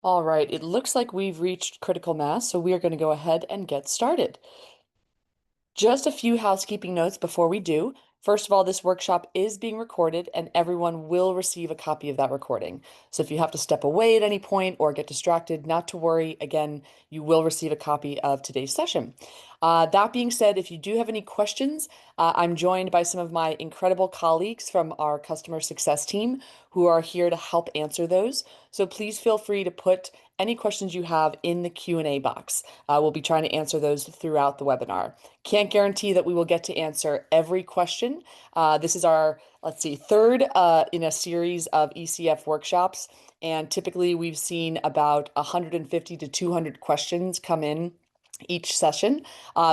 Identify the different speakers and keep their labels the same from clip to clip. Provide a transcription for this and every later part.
Speaker 1: All right, it looks like we've reached critical mass, so we are going to go ahead and get started. Just a few housekeeping notes before we do. First of all, this workshop is being recorded and everyone will receive a copy of that recording. So if you have to step away at any point or get distracted, not to worry. Again, you will receive a copy of today's session. That being said, if you do have any questions, I'm joined by some of my incredible colleagues from our customer success team who are here to help answer those. So please feel free to put any questions you have in the Q&A box. We'll be trying to answer those throughout the webinar. Can't guarantee that we will get to answer every question. This is our, let's see, third in a series of ECF workshops. And typically we've seen about 150 to 200 questions come in each session.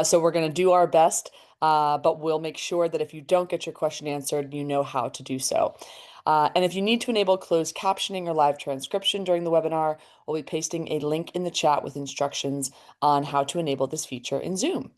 Speaker 1: So we're going to do our best, but we'll make sure that if you don't get your question answered, you know how to do so. And if you need to enable closed captioning or live transcription during the webinar, we'll be pasting a link in the chat with instructions on how to enable this feature in Zoom.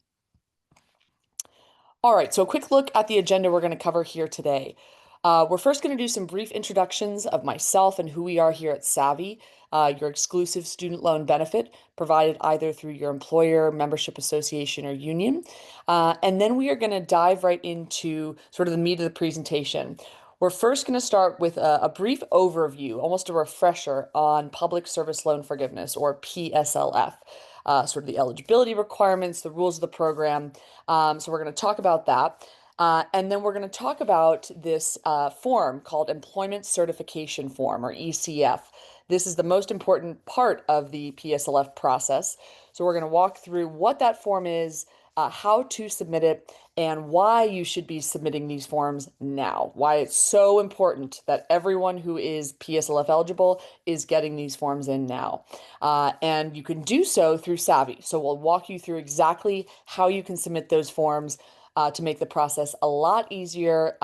Speaker 1: All right, so a quick look at the agenda we're going to cover here today. We're first going to do some brief introductions of myself and who we are here at Savi, your exclusive student loan benefit provided either through your employer, membership association, or union. And then we are going to dive right into sort of the meat of the presentation. We're first going to start with a brief overview, almost a refresher on public service loan forgiveness, or PSLF, sort of the eligibility requirements, the rules of the program. So we're going to talk about that. And then we're going to talk about this form called Employment Certification Form, or ECF. This is the most important part of the PSLF process. So we're going to walk through what that form is, how to submit it, and why you should be submitting these forms now. Why it's so important that everyone who is PSLF eligible is getting these forms in now. And you can do so through Savi. So we'll walk you through exactly how you can submit those forms to make the process a lot easier,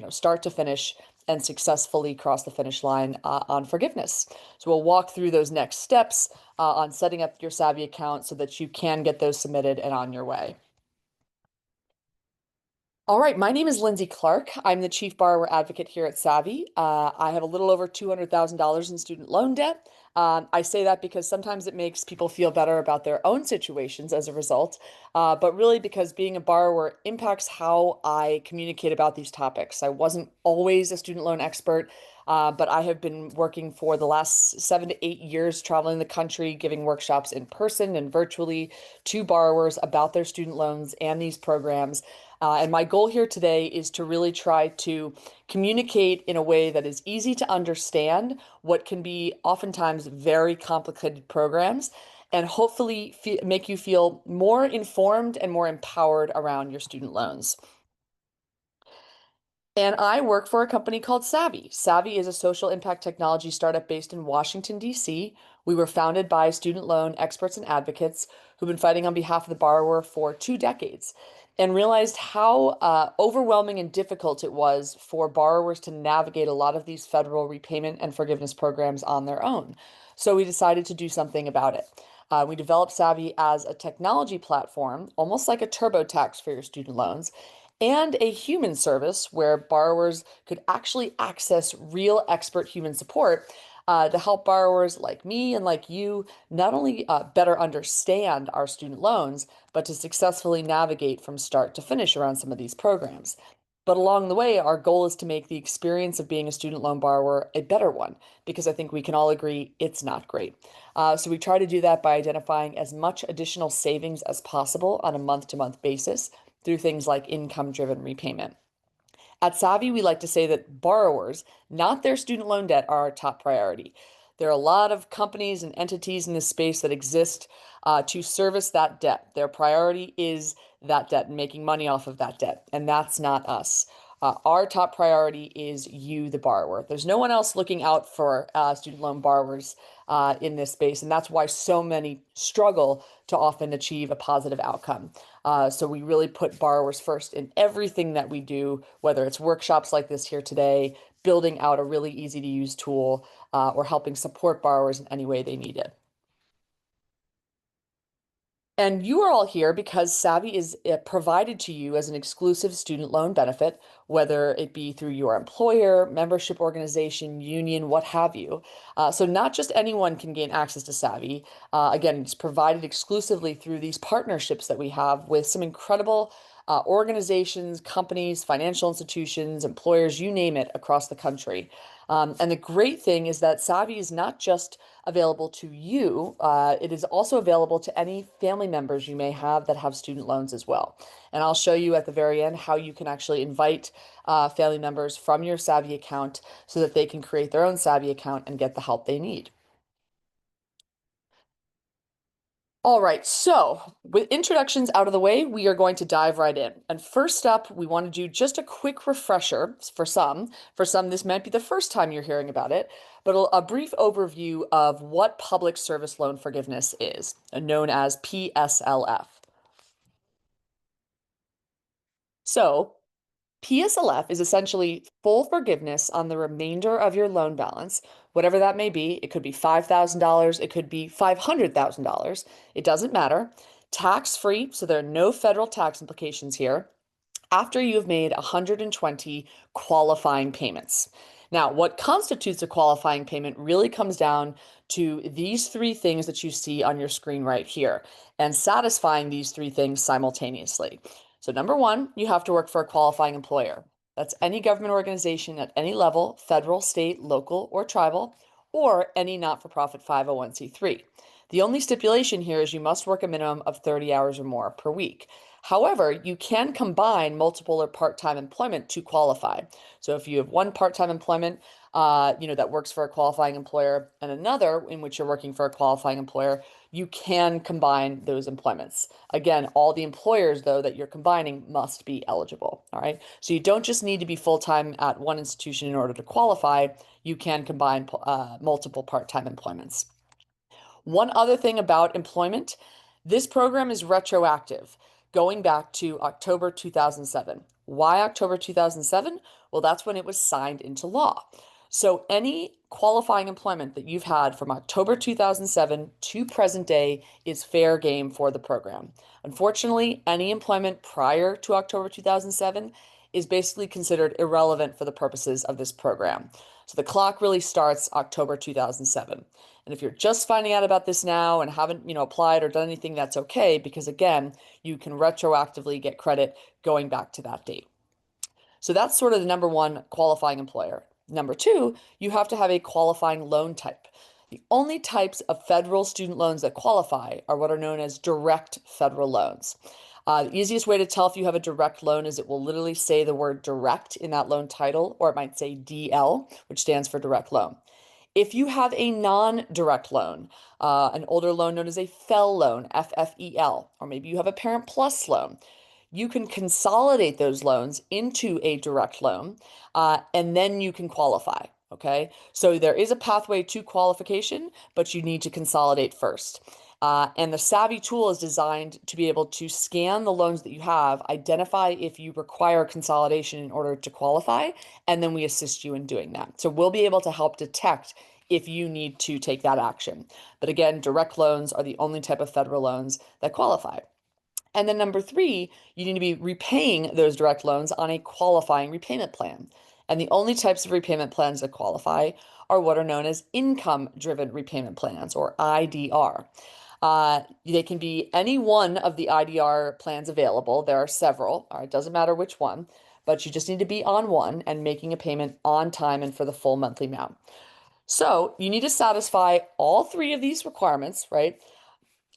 Speaker 1: start to finish, and successfully cross the finish line on forgiveness. So we'll walk through those next steps on setting up your Savi account so that you can get those submitted and on your way. All right, my name is Lindsay Clark. I'm the Chief Borrower Advocate here at Savi. I have a little over $200,000 in student loan debt. I say that because sometimes it makes people feel better about their own situations as a result, but really because being a borrower impacts how I communicate about these topics. I wasn't always a student loan expert, but I have been working for the last 7 to 8 years, traveling the country, giving workshops in person and virtually to borrowers about their student loans and these programs. And my goal here today is to really try to communicate in a way that is easy to understand what can be oftentimes very complicated programs and hopefully make you feel more informed and more empowered around your student loans. And I work for a company called Savi. Savi is a social impact technology startup based in Washington, D.C. We were founded by student loan experts and advocates who've been fighting on behalf of the borrower for 2 decades and realized how overwhelming and difficult it was for borrowers to navigate a lot of these federal repayment and forgiveness programs on their own. So we decided to do something about it. We developed Savi as a technology platform, almost like a TurboTax for your student loans, and a human service where borrowers could actually access real expert human support to help borrowers like me and like you not only better understand our student loans, but to successfully navigate from start to finish around some of these programs. But along the way, our goal is to make the experience of being a student loan borrower a better one, because I think we can all agree it's not great. So we try to do that by identifying as much additional savings as possible on a month-to-month basis through things like income-driven repayment. At Savi, we like to say that borrowers, not their student loan debt, are our top priority. There are a lot of companies and entities in this space that exist to service that debt. Their priority is that debt and making money off of that debt, and that's not us. Our top priority is you, the borrower. There's no one else looking out for student loan borrowers in this space, and that's why so many struggle to often achieve a positive outcome. So we really put borrowers first in everything that we do, whether it's workshops like this here today, building out a really easy to use tool, or helping support borrowers in any way they need it. And you are all here because Savi is provided to you as an exclusive student loan benefit, whether it be through your employer, membership organization, union, what have you. So not just anyone can gain access to Savi. Again, it's provided exclusively through these partnerships that we have with some incredible organizations, companies, financial institutions, employers, you name it, across the country. And the great thing is that Savi is not just available to you, it is also available to any family members you may have that have student loans as well. And I'll show you at the very end how you can actually invite family members from your Savi account so that they can create their own Savi account and get the help they need. All right, so with introductions out of the way, we are going to dive right in. And first up, we want to do just a quick refresher for some. For some, this might be the first time you're hearing about it, but a brief overview of what public service loan forgiveness is, known as PSLF. So, PSLF is essentially full forgiveness on the remainder of your loan balance, whatever that may be. It could be $5,000, it could be $500,000. It doesn't matter. Tax free, so there are no federal tax implications here after you've made 120 qualifying payments. Now, what constitutes a qualifying payment really comes down to these three things that you see on your screen right here and satisfying these three things simultaneously. So, number one, you have to work for a qualifying employer. That's any government organization at any level, federal, state, local, or tribal, or any not-for-profit 501c3. The only stipulation here is you must work a minimum of 30 hours or more per week. However, you can combine multiple or part-time employment to qualify. So if you have one part-time employment, that works for a qualifying employer and another in which you're working for a qualifying employer, you can combine those employments. Again, all the employers, though, that you're combining must be eligible. All right. So you don't just need to be full-time at one institution in order to qualify. You can combine multiple part-time employments. One other thing about employment, this program is retroactive, going back to October 2007. Why October 2007? Well, that's when it was signed into law. So any qualifying employment that you've had from October 2007 to present day is fair game for the program. Unfortunately, any employment prior to October 2007 is basically considered irrelevant for the purposes of this program. So the clock really starts October 2007. And if you're just finding out about this now and haven't, applied or done anything, that's okay, because again, you can retroactively get credit going back to that date. So that's sort of the number one qualifying employer. Number two, you have to have a qualifying loan type. The only types of federal student loans that qualify are what are known as direct federal loans. The easiest way to tell if you have a direct loan is it will literally say the word direct in that loan title, or it might say DL, which stands for direct loan. If you have a non-direct loan, an older loan known as a FFEL loan, FFEL, or maybe you have a Parent Plus loan, you can consolidate those loans into a direct loan, and then you can qualify. Okay, so there is a pathway to qualification, but you need to consolidate first. And the Savi tool is designed to be able to scan the loans that you have, identify if you require consolidation in order to qualify, and then we assist you in doing that. So we'll be able to help detect if you need to take that action. But again, direct loans are the only type of federal loans that qualify. And then number three, you need to be repaying those direct loans on a qualifying repayment plan. And the only types of repayment plans that qualify are what are known as income-driven repayment plans, or IDR. They can be any one of the IDR plans available. There are several. All right, doesn't matter which one, but you just need to be on one and making a payment on time and for the full monthly amount. So you need to satisfy all three of these requirements, right,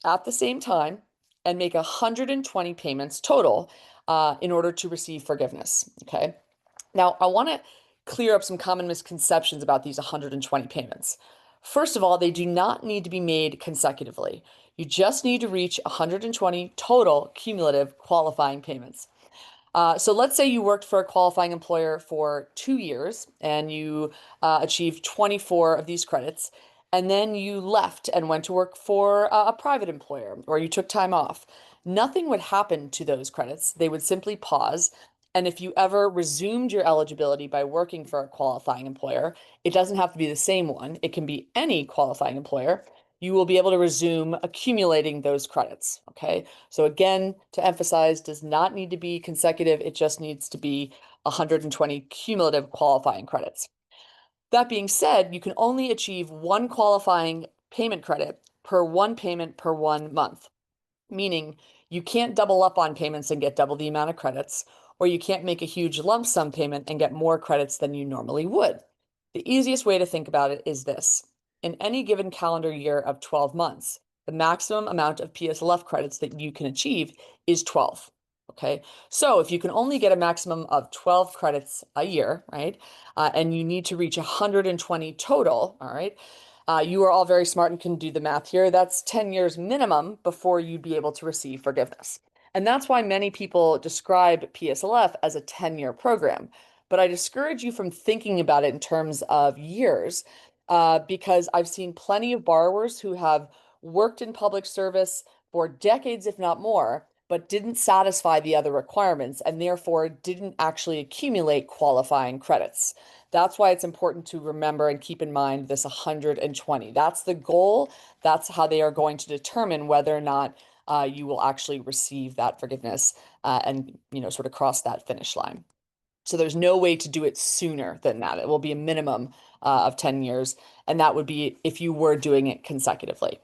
Speaker 1: at the same time and make 120 payments total in order to receive forgiveness. Okay. Now, I want to clear up some common misconceptions about these 120 payments. First of all, they do not need to be made consecutively. You just need to reach 120 total cumulative qualifying payments. So let's say you worked for a qualifying employer for 2 years and you achieved 24 of these credits, and then you left and went to work for a private employer or you took time off. Nothing would happen to those credits. They would simply pause. And if you ever resumed your eligibility by working for a qualifying employer, it doesn't have to be the same one. It can be any qualifying employer. you will be able to resume accumulating those credits. Okay. So again, to emphasize, does not need to be consecutive. It just needs to be 120 cumulative qualifying credits. That being said, you can only achieve one qualifying payment credit per one payment per 1 month, meaning you can't double up on payments and get double the amount of credits, or you can't make a huge lump sum payment and get more credits than you normally would. The easiest way to think about it is this. In any given calendar year of 12 months, the maximum amount of PSLF credits that you can achieve is 12. Okay, so if you can only get a maximum of 12 credits a year, right, and you need to reach 120 total, all right, you are all very smart and can do the math here. That's 10 years minimum before you'd be able to receive forgiveness. And that's why many people describe PSLF as a 10-year program. But I discourage you from thinking about it in terms of years, because I've seen plenty of borrowers who have worked in public service for decades, if not more, but didn't satisfy the other requirements and therefore didn't actually accumulate qualifying credits. That's why it's important to remember and keep in mind this 120. That's the goal. That's how they are going to determine whether or not you will actually receive that forgiveness and sort of cross that finish line. So there's no way to do it sooner than that. It will be a minimum of 10 years, and that would be if you were doing it consecutively.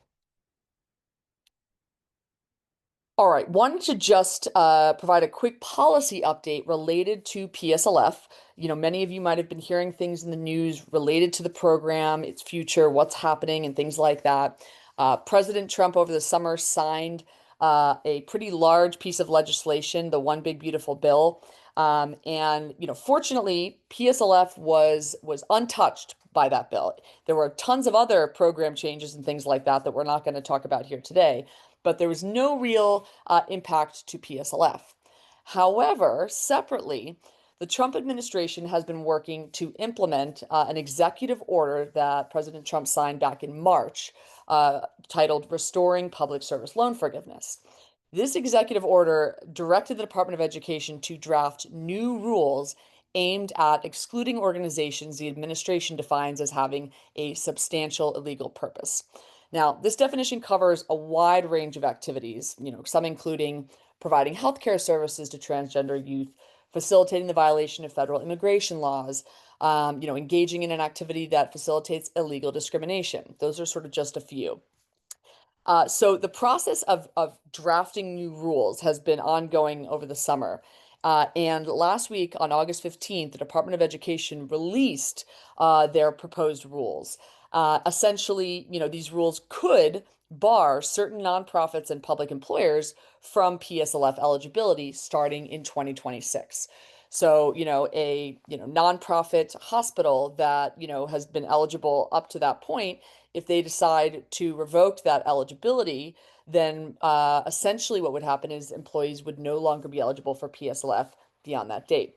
Speaker 1: All right, wanted to just provide a quick policy update related to PSLF. Many of you might have been hearing things in the news related to the program, its future, what's happening, and things like that. President Trump over the summer signed a pretty large piece of legislation, the One Big Beautiful Bill. And fortunately, PSLF was untouched by that bill. There were tons of other program changes and things like that that we're not going to talk about here today, but there was no real impact to PSLF. However, separately, the Trump administration has been working to implement an executive order that President Trump signed back in March, titled Restoring Public Service Loan Forgiveness. This executive order directed the Department of Education to draft new rules aimed at excluding organizations the administration defines as having a substantial illegal purpose. Now, this definition covers a wide range of activities, some including providing healthcare services to transgender youth, facilitating the violation of federal immigration laws, engaging in an activity that facilitates illegal discrimination. Those are sort of just a few. So the process of drafting new rules has been ongoing over the summer. And last week, on August 15th, the Department of Education released their proposed rules. Essentially, these rules could bar certain nonprofits and public employers from PSLF eligibility starting in 2026. So, a nonprofit hospital that has been eligible up to that point, if they decide to revoke that eligibility, then essentially what would happen is employees would no longer be eligible for PSLF beyond that date.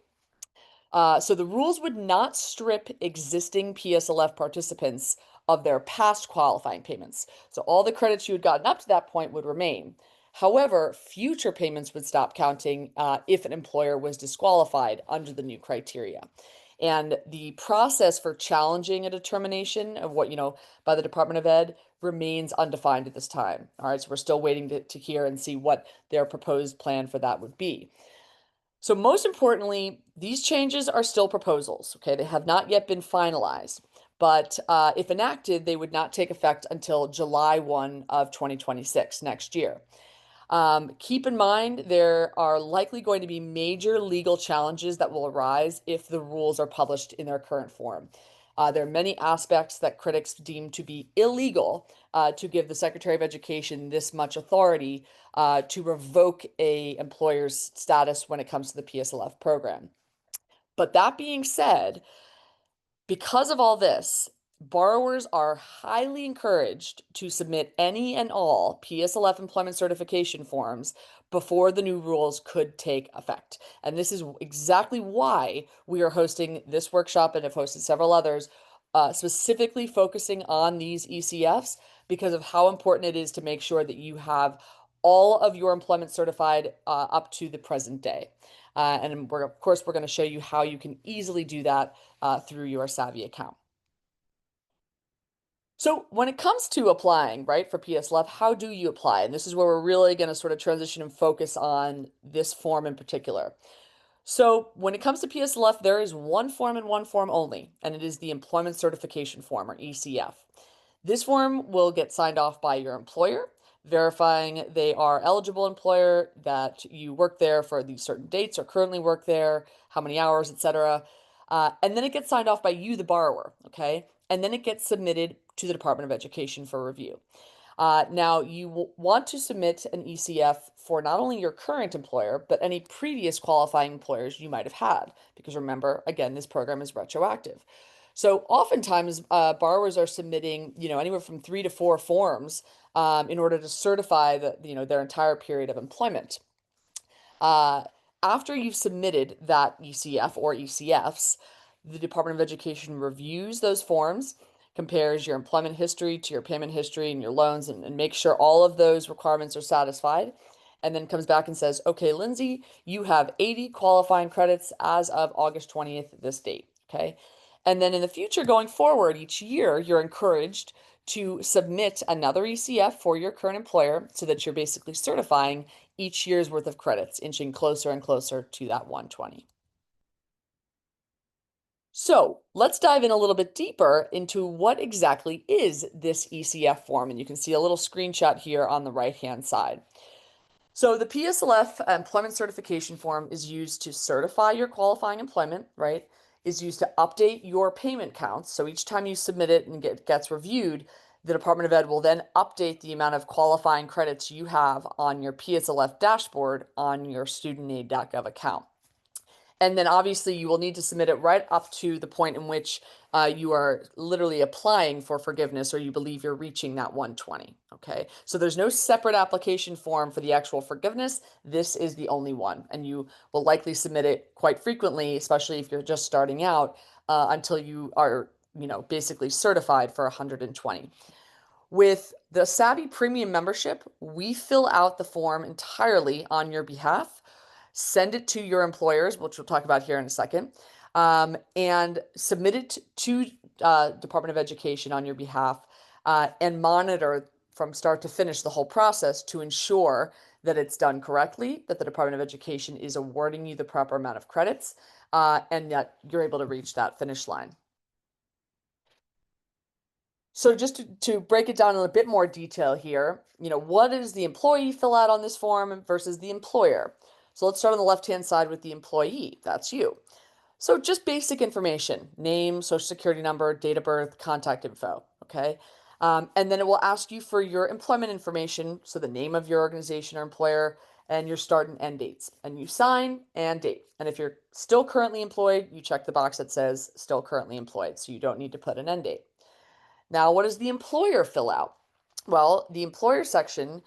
Speaker 1: So the rules would not strip existing PSLF participants of their past qualifying payments. So all the credits you had gotten up to that point would remain. However, future payments would stop counting if an employer was disqualified under the new criteria. And the process for challenging a determination of what, by the Department of Ed remains undefined at this time. All right, so we're still waiting to hear and see what their proposed plan for that would be. So most importantly, these changes are still proposals, okay? They have not yet been finalized, but if enacted, they would not take effect until July 1 of 2026, next year. Keep in mind, there are likely going to be major legal challenges that will arise if the rules are published in their current form. There are many aspects that critics deem to be illegal to give the Secretary of Education this much authority to revoke a employer's status when it comes to the PSLF program. But that being said, because of all this, borrowers are highly encouraged to submit any and all PSLF employment certification forms before the new rules could take effect. And this is exactly why we are hosting this workshop and have hosted several others, specifically focusing on these ECFs because of how important it is to make sure that you have all of your employment certified up to the present day. And of course, we're going to show you how you can easily do that through your Savi account. So when it comes to applying, right, for PSLF, how do you apply? And this is where we're really going to sort of transition and focus on this form in particular. So when it comes to PSLF, there is one form and one form only, and it is the Employment Certification Form, or ECF. This form will get signed off by your employer, verifying they are eligible employer, that you work there for these certain dates or currently work there, how many hours, etc. And then it gets signed off by you, the borrower, okay? And then it gets submitted to the Department of Education for review. Now, you want to submit an ECF for not only your current employer, but any previous qualifying employers you might have had. Because remember, again, this program is retroactive. So oftentimes, borrowers are submitting, anywhere from 3 to 4 forms in order to certify their entire period of employment. Uh, After you've submitted that ECF or ECFs, the Department of Education reviews those forms, compares your employment history to your payment history and your loans, and makes sure all of those requirements are satisfied, and then comes back and says, okay, Lindsay, you have 80 qualifying credits as of August 20th, this date. Okay. And then in the future, going forward, each year, you're encouraged to submit another ECF for your current employer so that you're basically certifying each year's worth of credits, inching closer and closer to that 120. So let's dive in a little bit deeper into what exactly is this ECF form. And you can see a little screenshot here on the right-hand side. So the PSLF employment certification form is used to certify your qualifying employment, right? Is used to update your payment counts. So each time you submit it and gets reviewed, the Department of Ed will then update the amount of qualifying credits you have on your PSLF dashboard on your studentaid.gov account. And then obviously you will need to submit it right up to the point in which you are literally applying for forgiveness or you believe you're reaching that 120. Okay. So there's no separate application form for the actual forgiveness. This is the only one. And you will likely submit it quite frequently, especially if you're just starting out, until you are, basically certified for 120. With the Savi Premium membership, we fill out the form entirely on your behalf, send it to your employers, which we'll talk about here in a second, and submit it to Department of Education on your behalf, and monitor from start to finish the whole process to ensure that it's done correctly, that the Department of Education is awarding you the proper amount of credits, and that you're able to reach that finish line. So just to break it down in a bit more detail here, what does the employee fill out on this form versus the employer? So let's start on the left-hand side with the employee. That's you. So just basic information, name, social security number, date of birth, contact info, okay? And then it will ask you for your employment information, so the name of your organization or employer, and your start and end dates. And you sign and date. And if you're still currently employed, you check the box that says still currently employed, so you don't need to put an end date. Now, what does the employer fill out? Well, the employer section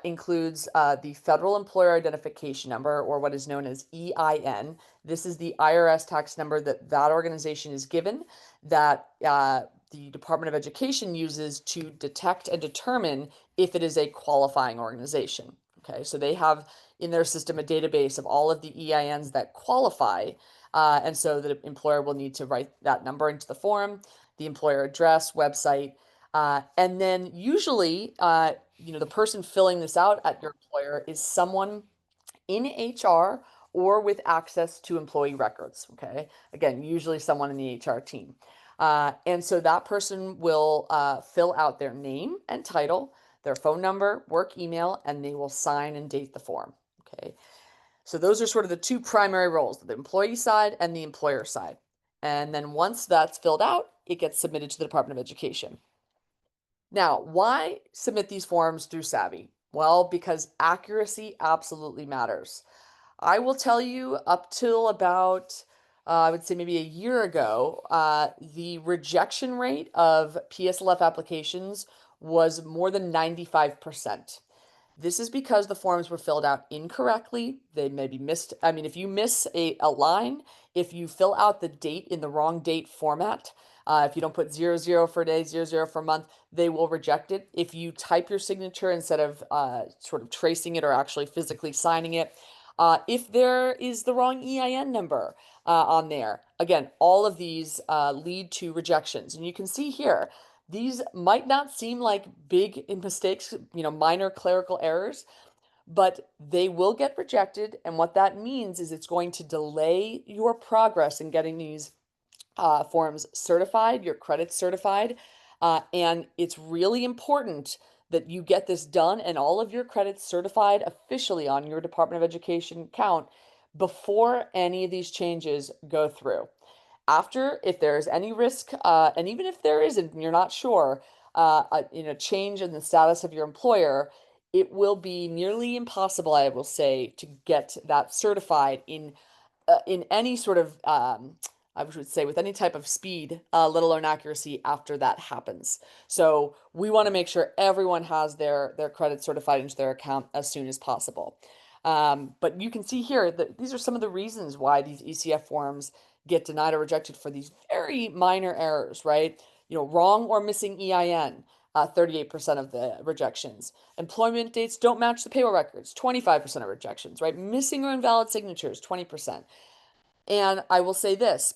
Speaker 1: includes the Federal Employer Identification Number, or what is known as EIN. This is the IRS tax number that organization is given, that the Department of Education uses to detect and determine if it is a qualifying organization. Okay, so they have in their system a database of all of the EINs that qualify, and so the employer will need to write that number into the form, the employer address, website, and then usually, the person filling this out at your employer is someone in HR or with access to employee records. Okay. Again, usually someone in the HR team. And so that person will fill out their name and title, their phone number, work email, and they will sign and date the form. Okay. So those are sort of the two primary roles, the employee side and the employer side. And then once that's filled out, it gets submitted to the Department of Education. Now, why submit these forms through Savi? Well, because accuracy absolutely matters. I will tell you up till about, I would say maybe a year ago, the rejection rate of PSLF applications was more than 95%. This is because the forms were filled out incorrectly. They may be missed. I mean, if you miss a line, if you fill out the date in the wrong date format, if you don't put 00 for day, 00 for month, they will reject it. If you type your signature instead of sort of tracing it or actually physically signing it, if there is the wrong EIN number on there, again, all of these lead to rejections. And you can see here, These might not seem like big mistakes, minor clerical errors, but they will get rejected. And what that means is it's going to delay your progress in getting these forms certified, your credits certified. And it's really important that you get this done and all of your credits certified officially on your Department of Education account before any of these changes go through. After, if there's any risk, and even if there isn't, and you're not sure, change in the status of your employer, it will be nearly impossible, I will say, to get that certified in any sort of I would say with any type of speed, let alone accuracy after that happens. So we want to make sure everyone has their credit certified into their account as soon as possible. But you can see here that these are some of the reasons why these ECF forms get denied or rejected for these very minor errors, right? Wrong or missing EIN, 38% of the rejections. Employment dates don't match the payroll records, 25% of rejections, right? Missing or invalid signatures, 20%. And I will say this,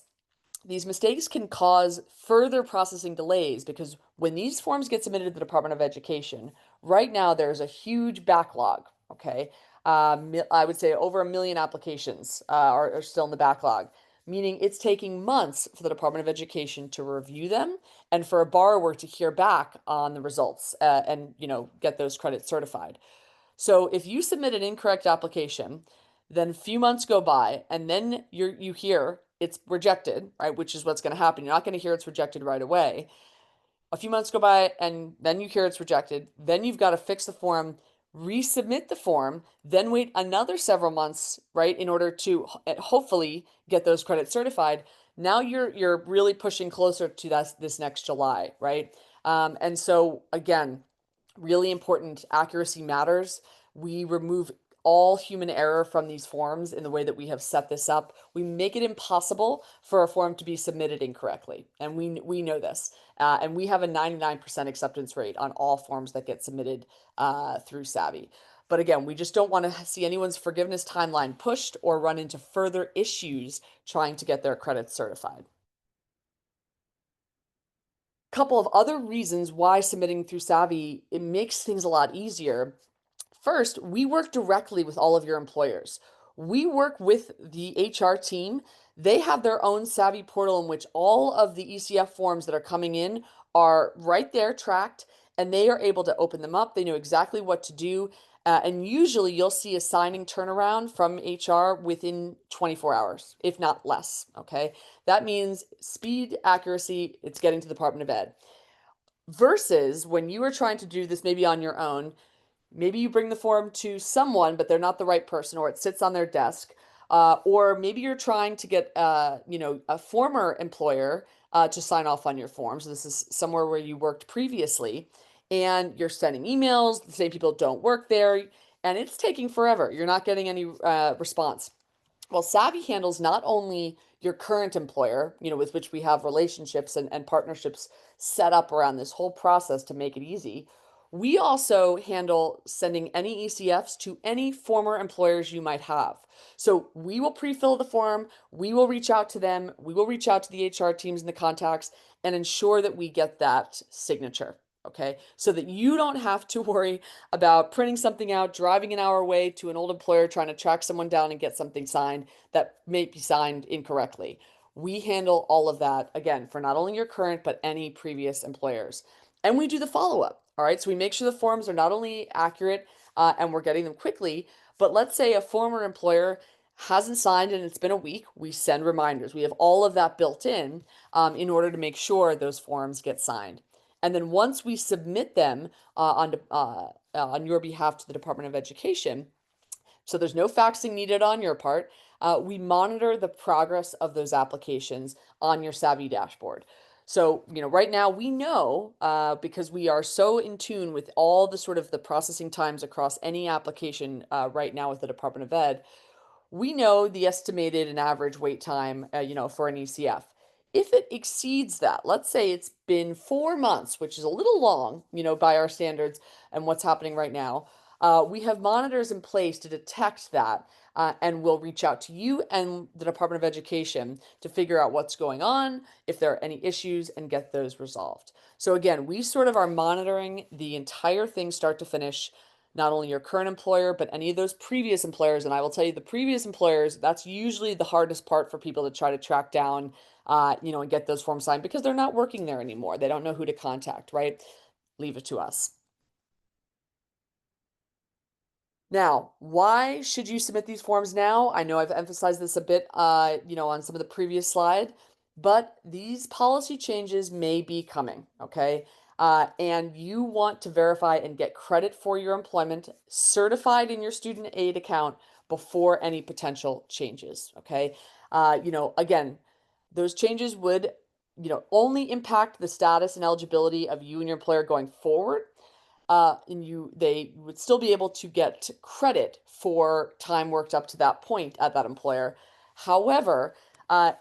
Speaker 1: these mistakes can cause further processing delays because when these forms get submitted to the Department of Education, right now there's a huge backlog, okay? I would say over 1 million applications are still in the backlog, meaning it's taking months for the Department of Education to review them and for a borrower to hear back on the results and get those credits certified. So if you submit an incorrect application, then a few months go by, and then you hear it's rejected, right? Which is what's going to happen. You're not going to hear it's rejected right away. A few months go by, and then you hear it's rejected. Then you've got to fix the form, resubmit the form, then wait another several months, right, in order to hopefully get those credits certified. Now you're really pushing closer to this next July, right? And so again, really important. Accuracy matters. We remove all human error from these forms in the way that we have set this up. We make it impossible for a form to be submitted incorrectly, and we know this. And we have a 99% acceptance rate on all forms that get submitted through Savi. But again, we just don't want to see anyone's forgiveness timeline pushed or run into further issues trying to get their credits certified. Couple of other reasons why submitting through Savi, it makes things a lot easier. First, we work directly with all of your employers. We work with the HR team. They have their own Savi portal in which all of the ECF forms that are coming in are right there tracked, and they are able to open them up. They know exactly what to do. And usually you'll see a signing turnaround from HR within 24 hours, if not less. Okay. That means speed, accuracy, it's getting to the Department of Ed. Versus when you are trying to do this maybe on your own, maybe you bring the form to someone, but they're not the right person, or it sits on their desk. Or maybe you're trying to get, a former employer to sign off on your form. So this is somewhere where you worked previously, and you're sending emails. The same people don't work there, and it's taking forever. You're not getting any response. Well, Savi handles not only your current employer, with which we have relationships and partnerships set up around this whole process to make it easy. We also handle sending any ECFs to any former employers you might have. So we will pre-fill the form, we will reach out to them, we will reach out to the HR teams and the contacts and ensure that we get that signature. Okay, so that you don't have to worry about printing something out, driving an hour away to an old employer, trying to track someone down and get something signed that may be signed incorrectly. We handle all of that, again, for not only your current, but any previous employers. And we do the follow-up. All right, so we make sure the forms are not only accurate and we're getting them quickly, but let's say a former employer hasn't signed and it's been a week, we send reminders. We have all of that built in order to make sure those forms get signed. And then once we submit them on your behalf to the Department of Education, so there's no faxing needed on your part. We monitor the progress of those applications on your Savi dashboard. So, right now we know because we are so in tune with all the sort of the processing times across any application right now with the Department of Ed, we know the estimated and average wait time, for an ECF. If it exceeds that, let's say it's been 4 months, which is a little long, by our standards and what's happening right now, We have monitors in place to detect that, and we'll reach out to you and the Department of Education to figure out what's going on, if there are any issues, and get those resolved. So again, we sort of are monitoring the entire thing start to finish, not only your current employer, but any of those previous employers. And I will tell you, the previous employers, that's usually the hardest part for people to try to track down, and get those forms signed because they're not working there anymore. They don't know who to contact, right? Leave it to us. Now, why should you submit these forms now? I know I've emphasized this a bit, on some of the previous slide, but these policy changes may be coming, okay? And you want to verify and get credit for your employment certified in your student aid account before any potential changes, okay? Again, those changes would, only impact the status and eligibility of you and your employer going forward, and they would still be able to get credit for time worked up to that point at that employer. However,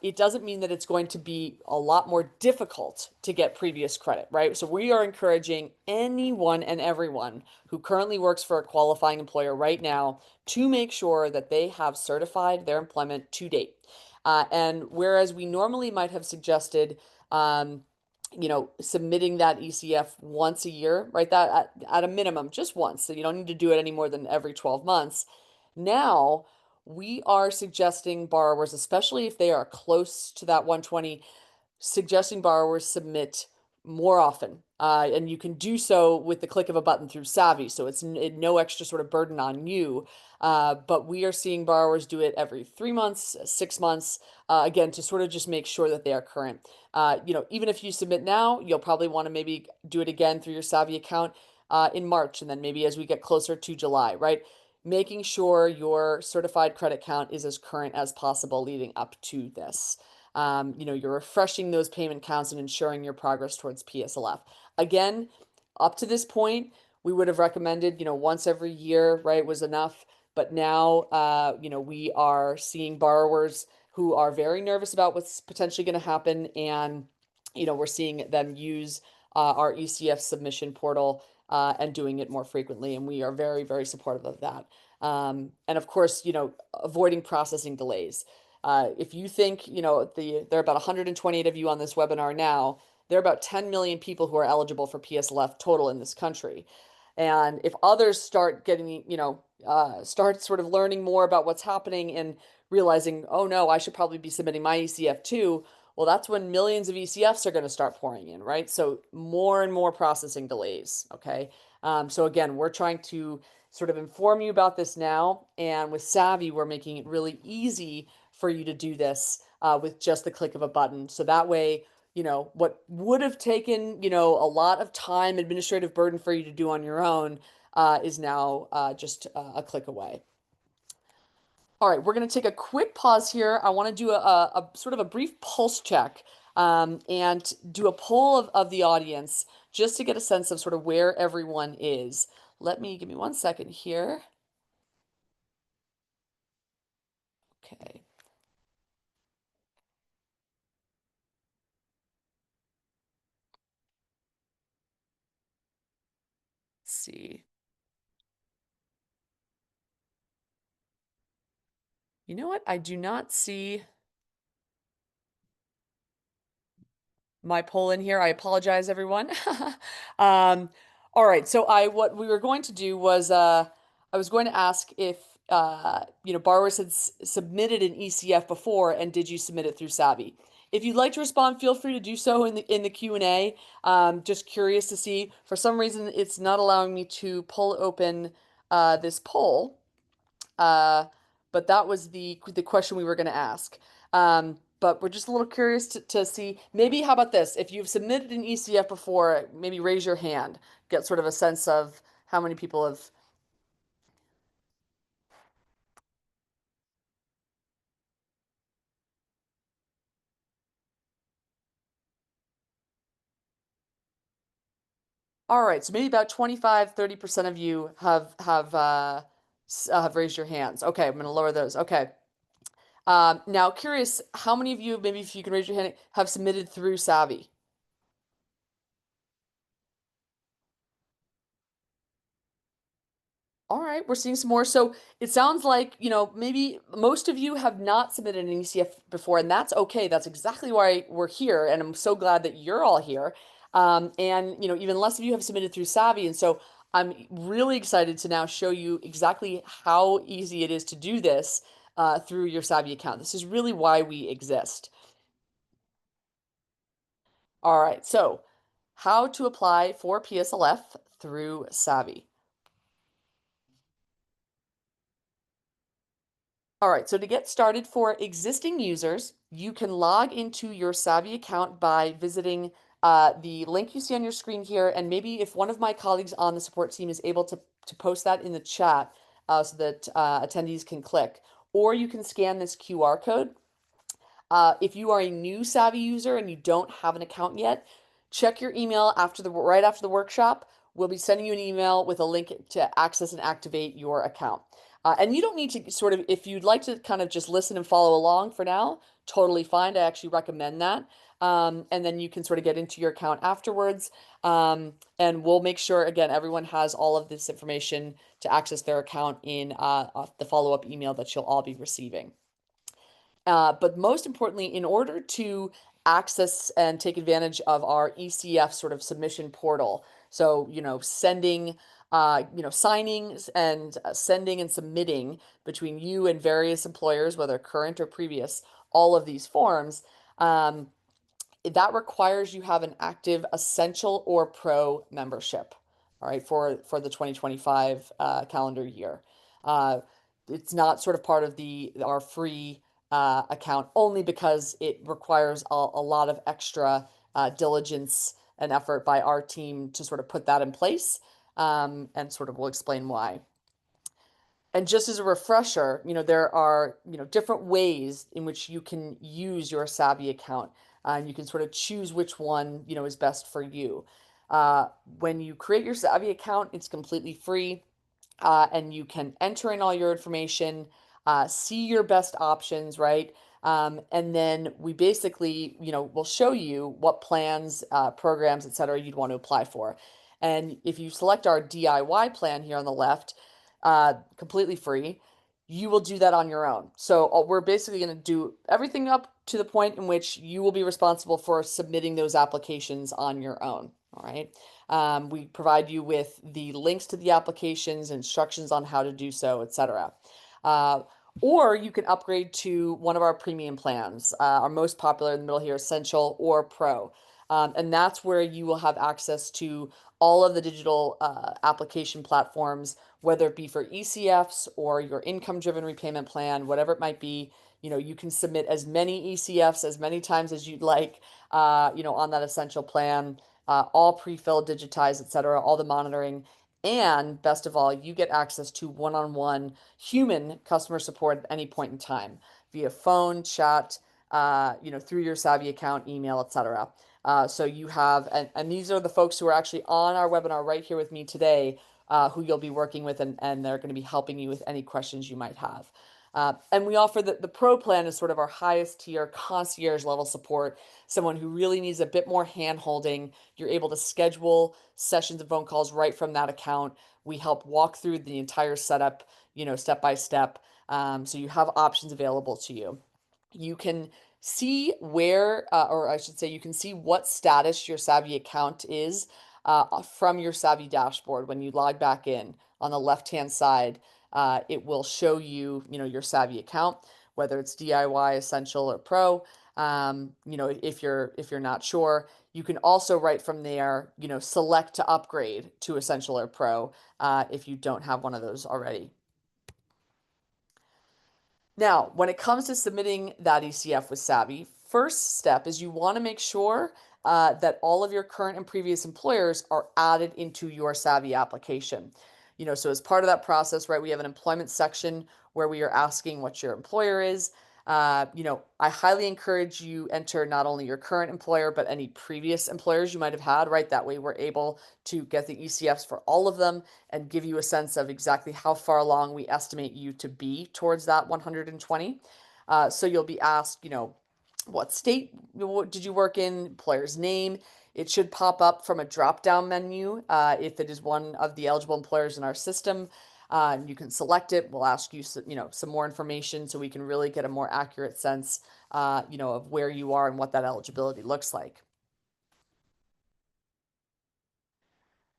Speaker 1: it doesn't mean that it's going to be a lot more difficult to get previous credit, right? So we are encouraging anyone and everyone who currently works for a qualifying employer right now to make sure that they have certified their employment to date. And whereas we normally might have suggested, submitting that ECF once a year, right? That at a minimum, just once. So you don't need to do it any more than every 12 months. Now, we are suggesting borrowers, especially if they are close to that 120, suggesting borrowers submit more often. And you can do so with the click of a button through Savi. So it's no extra sort of burden on you. But we are seeing borrowers do it every 3 months, 6 months, again, to sort of just make sure that they are current. Even if you submit now, you'll probably want to maybe do it again through your Savi account in March, and then maybe as we get closer to July, right? Making sure your certified credit count is as current as possible leading up to this. You're refreshing those payment counts and ensuring your progress towards PSLF. Again, up to this point, we would have recommended, once every year, right, was enough. But now, we are seeing borrowers who are very nervous about what's potentially going to happen. And, we're seeing them use our ECF submission portal and doing it more frequently. And we are very, very supportive of that. And of course, avoiding processing delays. If you think, there are about 128 of you on this webinar now, there are about 10 million people who are eligible for PSLF total in this country. And if others start getting, start sort of learning more about what's happening and realizing, oh no, I should probably be submitting my ECF too, well, that's when millions of ECFs are going to start pouring in, right? So more and more processing delays, okay? So again, we're trying to sort of inform you about this now. And with Savi, we're making it really easy for you to do this with just the click of a button. So that way, what would have taken, a lot of time, administrative burden for you to do on your own is now just a click away. All right, we're going to take a quick pause here. I want to do a sort of a brief pulse check and do a poll of the audience just to get a sense of sort of where everyone is. Give me 1 second here. Okay. Let's see. You know what? I do not see my poll in here. I apologize, everyone. Um, all right. So what we were going to do was I was going to ask if borrowers had submitted an ECF before, and did you submit it through Savi? If you'd like to respond, feel free to do so in the Q&A. Just curious to see. For some reason, it's not allowing me to pull open this poll. But that was the question we were going to ask. But we're just a little curious to see. Maybe how about this? If you've submitted an ECF before, maybe raise your hand. Get sort of a sense of how many people have. All right, so maybe about 25, 30% of you have raised your hands. Okay, I'm going to lower those. Okay. Now curious, how many of you, maybe if you can raise your hand, have submitted through Savi? All right, we're seeing some more. So it sounds like, maybe most of you have not submitted an ECF before, and that's okay. That's exactly why we're here, and I'm so glad that you're all here. And, even less of you have submitted through Savi, and so I'm really excited to now show you exactly how easy it is to do this through your Savi account. This is really why we exist. All right, so how to apply for PSLF through Savi. All right, so to get started for existing users, you can log into your Savi account by visiting the link you see on your screen here. And maybe if one of my colleagues on the support team is able to post that in the chat so that attendees can click, or you can scan this QR code. If you are a new Savi user and you don't have an account yet, check your email right after the workshop. We'll be sending you an email with a link to access and activate your account. And you don't need to sort of, if you'd like to kind of just listen and follow along for now, totally fine. I actually recommend that. And then you can sort of get into your account afterwards. And we'll make sure, again, everyone has all of this information to access their account in the follow-up email that you'll all be receiving. But most importantly, in order to access and take advantage of our ECF sort of submission portal, so, signing and sending and submitting between you and various employers, whether current or previous, all of these forms, that requires you have an active Essential or Pro membership, all right, for the 2025 calendar year. Uh, it's not sort of part of our free account only because it requires a lot of extra diligence and effort by our team to sort of put that in place, and sort of we'll explain why. And just as a refresher, there are, different ways in which you can use your Savi account. And you can sort of choose which one, is best for you. When you create your Savi account, it's completely free, and you can enter in all your information, see your best options, right? And then we basically, will show you what plans, programs, etc., you'd want to apply for. And if you select our DIY plan here on the left, completely free, you will do that on your own. So we're basically going to do everything up to the point in which you will be responsible for submitting those applications on your own. All right. We provide you with the links to the applications, instructions on how to do so, etc. Or you can upgrade to one of our premium plans, our most popular in the middle here, Essential or Pro. And that's where you will have access to all of the digital application platforms, whether it be for ECFs or your income-driven repayment plan, whatever it might be. You can submit as many ECFs as many times as you'd like, on that Essential plan, all pre-filled, digitized, etc., all the monitoring. And best of all, you get access to one-on-one human customer support at any point in time via phone, chat, through your Savi account, email, etc. So you have, and these are the folks who are actually on our webinar right here with me today, who you'll be working with, and they're going to be helping you with any questions you might have. And we offer the Pro plan is sort of our highest tier concierge level support, someone who really needs a bit more hand holding. You're able to schedule sessions and phone calls right from that account. We help walk through the entire setup, step by step. So you have options available to you. You can see where, or I should say, you can see what status your Savi account is from your Savi dashboard. When you log back in on the left-hand side, it will show you, your Savi account, whether it's DIY, Essential, or Pro. If you're not sure, you can also right from there, select to upgrade to Essential or Pro if you don't have one of those already. Now, when it comes to submitting that ECF with Savi, first step is you want to make sure that all of your current and previous employers are added into your Savi application. So as part of that process, right, we have an employment section where we are asking what your employer is. I highly encourage you enter not only your current employer, but any previous employers you might have had, right? That way we're able to get the ECFs for all of them and give you a sense of exactly how far along we estimate you to be towards that 120. So you'll be asked, what state did you work in, employer's name. It should pop up from a drop-down menu if it is one of the eligible employers in our system. You can select it. We'll ask you some more information so we can really get a more accurate sense of where you are and what that eligibility looks like.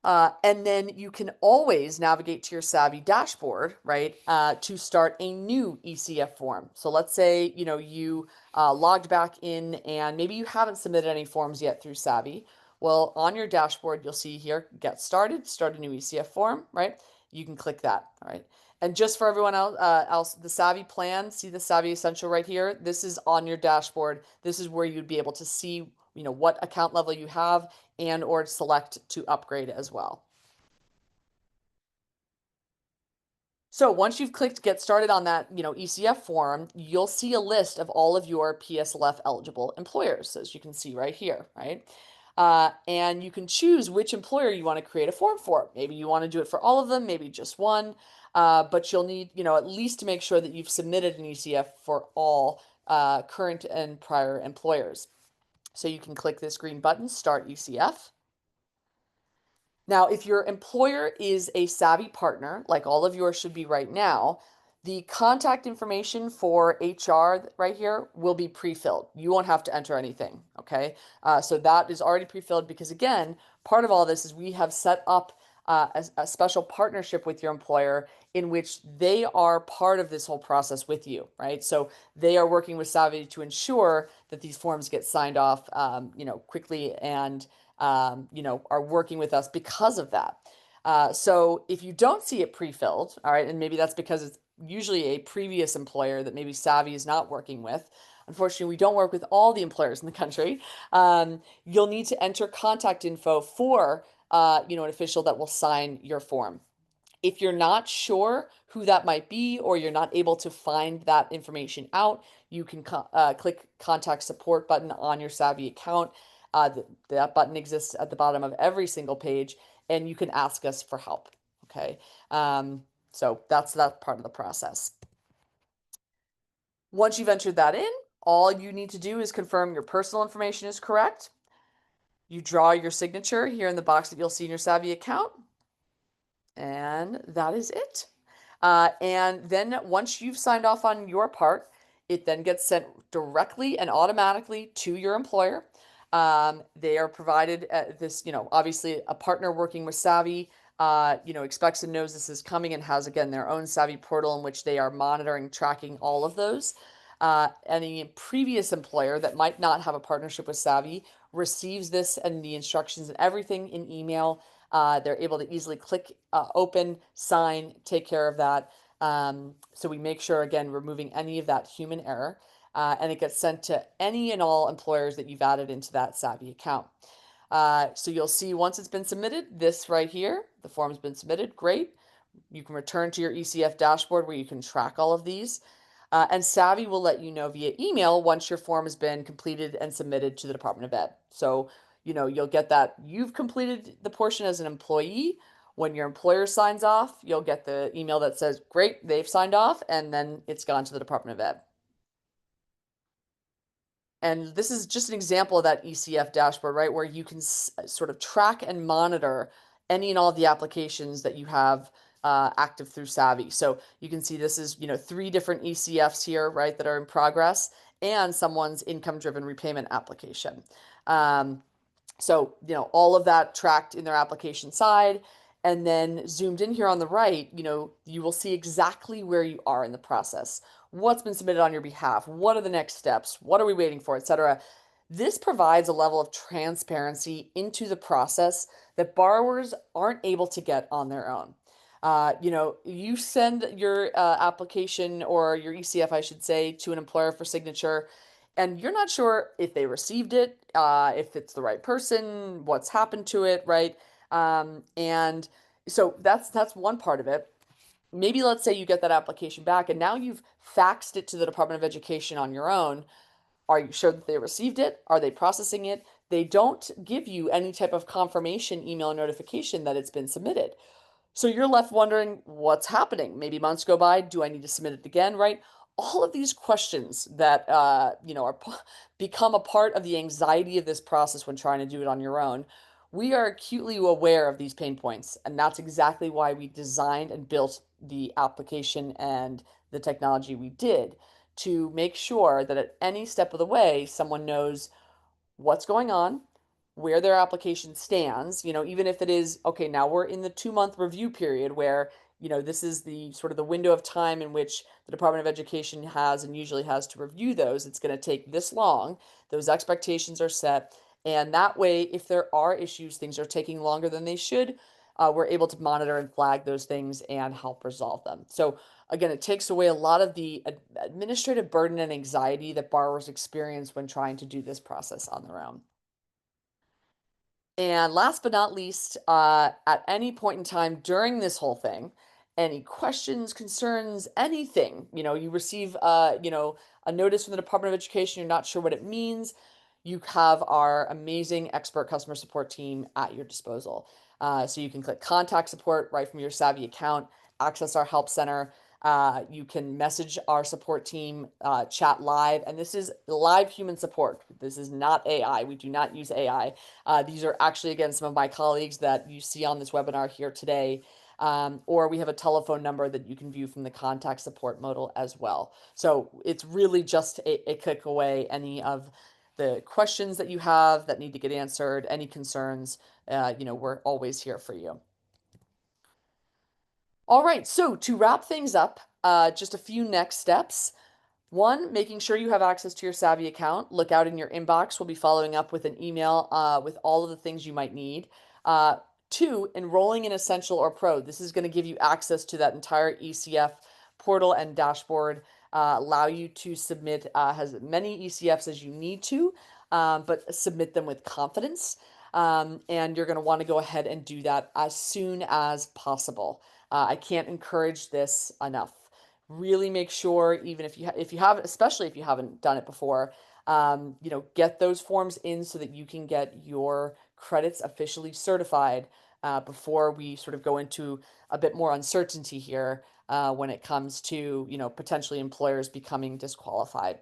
Speaker 1: And then you can always navigate to your Savi dashboard, right, to start a new ECF form. So let's say, you logged back in and maybe you haven't submitted any forms yet through Savi. Well, on your dashboard, you'll see here, get started, start a new ECF form, right? You can click that, all right? And just for everyone else, the Savi plan, see the Savi Essential right here? This is on your dashboard. This is where you'd be able to see, what account level you have and or select to upgrade as well. So once you've clicked get started on that, ECF form, you'll see a list of all of your PSLF eligible employers, as you can see right here, right? And you can choose which employer you want to create a form for. Maybe you want to do it for all of them, maybe just one, but you'll need, at least to make sure that you've submitted an ECF for all current and prior employers. So you can click this green button, Start ECF. Now, if your employer is a Savi partner, like all of yours should be right now, the contact information for HR right here will be pre-filled. You won't have to enter anything, okay? So that is already pre-filled because, again, part of all this is we have set up a special partnership with your employer in which they are part of this whole process with you, right? So they are working with Savi to ensure that these forms get signed off, quickly and are working with us because of that. So if you don't see it pre-filled, all right, and maybe that's because it's usually a previous employer that maybe Savi is not working with. Unfortunately, we don't work with all the employers in the country. You'll need to enter contact info for an official that will sign your form. If you're not sure who that might be or you're not able to find that information out, you can click contact support button on your Savi account. That button exists at the bottom of every single page, and you can ask us for help. Okay. So that's that part of the process. Once you've entered that in, all you need to do is confirm your personal information is correct. You draw your signature here in the box that you'll see in your Savi account. And that is it. And then once you've signed off on your part, it then gets sent directly and automatically to your employer. They are provided this, obviously a partner working with Savi, expects and knows this is coming and has, again, their own Savi portal in which they are monitoring, tracking all of those. Any previous employer that might not have a partnership with Savi receives this and the instructions and everything in email. They're able to easily click open, sign, take care of that. So we make sure, again, removing any of that human error. And it gets sent to any and all employers that you've added into that Savi account. So you'll see once it's been submitted, this right here, the form's been submitted, great. You can return to your ECF dashboard where you can track all of these. And Savi will let you know via email once your form has been completed and submitted to the Department of Ed. So, you'll get that you've completed the portion as an employee. When your employer signs off, you'll get the email that says, great, they've signed off, and then it's gone to the Department of Ed. And this is just an example of that ECF dashboard, right, where you can sort of track and monitor any and all of the applications that you have active through Savi. So you can see this is, 3 different ECFs here, right, that are in progress, and someone's income-driven repayment application. So, all of that tracked in their application side. And then zoomed in here on the right, you will see exactly where you are in the process. What's been submitted on your behalf? What are the next steps? What are we waiting for, etc. This provides a level of transparency into the process that borrowers aren't able to get on their own. You send your application or your ECF, I should say, to an employer for signature, and you're not sure if they received it, if it's the right person, what's happened to it, right? And so that's one part of it. Maybe let's say you get that application back and now you've faxed it to the Department of Education on your own. Are you sure that they received it? Are they processing it? They don't give you any type of confirmation email notification that it's been submitted. So you're left wondering what's happening. Maybe months go by. Do I need to submit it again, right? All of these questions that become a part of the anxiety of this process when trying to do it on your own. We are acutely aware of these pain points, and that's exactly why we designed and built the application and the technology we did to make sure that at any step of the way, someone knows what's going on, where their application stands, even if it is, okay, now we're in the 2 month review period where, this is the sort of the window of time in which the Department of Education has and usually has to review those. It's going to take this long. Those expectations are set. And that way, if there are issues, things are taking longer than they should, we're able to monitor and flag those things and help resolve them. So again, it takes away a lot of the administrative burden and anxiety that borrowers experience when trying to do this process on their own. And last but not least, at any point in time during this whole thing, any questions, concerns, anything, you receive, a notice from the Department of Education, you're not sure what it means, you have our amazing expert customer support team at your disposal. So you can click contact support right from your Savi account, access our help center. You can message our support team, chat live, and this is live human support. This is not AI. We do not use AI. These are actually, again, some of my colleagues that you see on this webinar here today. Or we have a telephone number that you can view from the contact support modal as well. So it's really just a click away. Any of the questions that you have that need to get answered, any concerns, we're always here for you. All right, so to wrap things up, just a few next steps. One, making sure you have access to your Savi account. Look out in your inbox. We'll be following up with an email with all of the things you might need. Two, enrolling in Essential or Pro. This is going to give you access to that entire ECF portal and dashboard, allow you to submit as many ECFs as you need to, but submit them with confidence. And you're going to want to go ahead and do that as soon as possible. I can't encourage this enough. Really make sure, even if you have, especially if you haven't done it before, get those forms in so that you can get your credits officially certified before we sort of go into a bit more uncertainty here when it comes to, potentially employers becoming disqualified.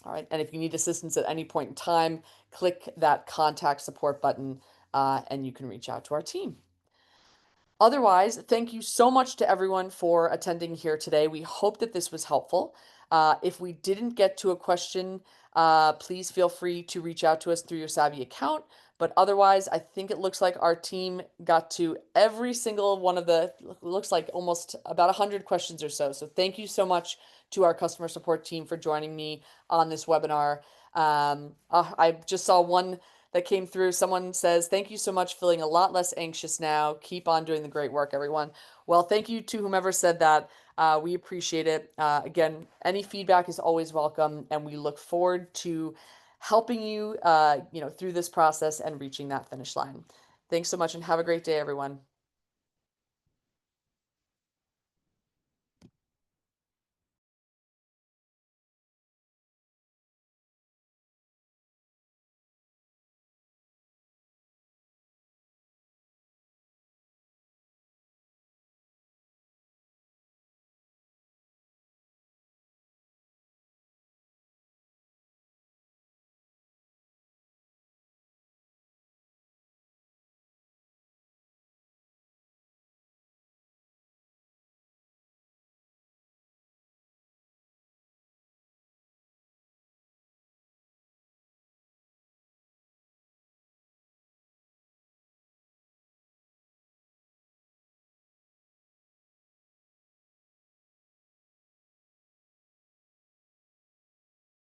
Speaker 1: All right, and if you need assistance at any point in time, click that contact support button and you can reach out to our team. Otherwise, thank you so much to everyone for attending here today. We hope that this was helpful. If we didn't get to a question, please feel free to reach out to us through your Savi account. But otherwise, I think it looks like our team got to every single one of the, looks like almost about 100 questions or so. So thank you so much to our customer support team for joining me on this webinar. I just saw one that came through. Someone says, thank you so much, feeling a lot less anxious now. Keep on doing the great work, everyone. Well, thank you to whomever said that. We appreciate it. Again, any feedback is always welcome, and we look forward to helping you, through this process and reaching that finish line. Thanks so much, and have a great day, everyone.